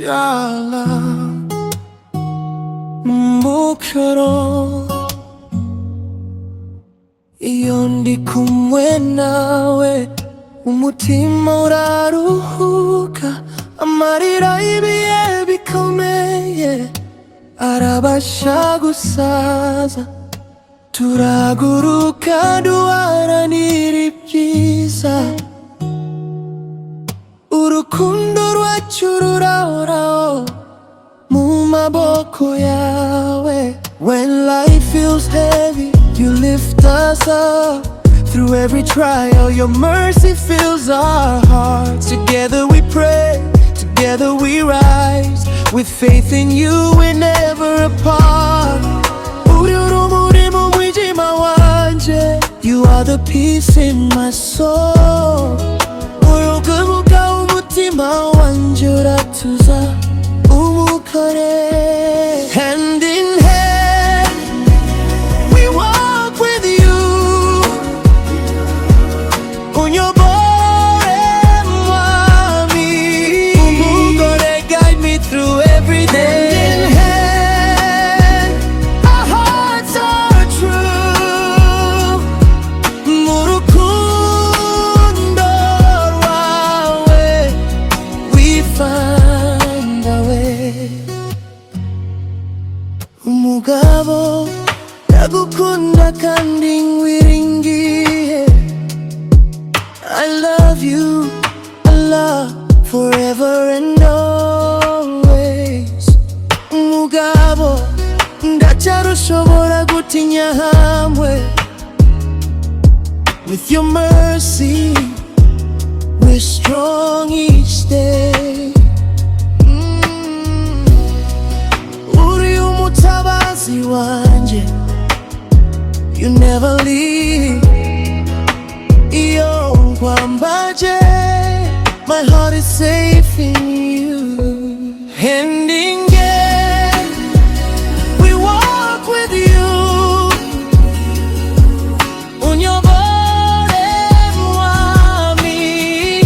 inshallah. Mukaro iyo ndi kumwe nawe umutima uraruhuka, amarira y'ibihe bikomeye arabasha gusaza. Turaguruka duharanira ibyiza, urukundo rwacu rurahoraho mu maboko yawe. When life feels heavy, you lift us up. Through every trial, your mercy fills our hearts. Together we pray, together we rise. With faith in you, we're never apart. You are the peace in my soul. Uruguruka umutima wanje uratuza umukare. Hand in hand, we walk with you. Unyobore mwami, umugore guide me through every day. Umugabo ndagukunda kandi nkwiringiye. I love you, Allah, forever and always. Umugabo ndacyarushobora gutinya hamwe. With your mercy, we're strong each day. You never leave. Iyo nkwambaje, my heart is safe in you. Hand in hand, we walk with you. Unyobore mwami,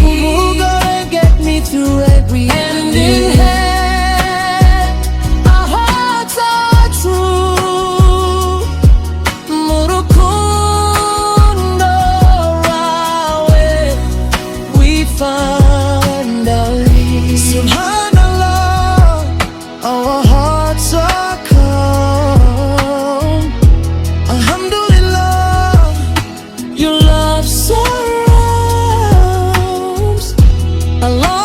umugore get me through every hand in hand. Subhanallah, our hearts are calm. Alhamdulillah, your love surrounds. Allah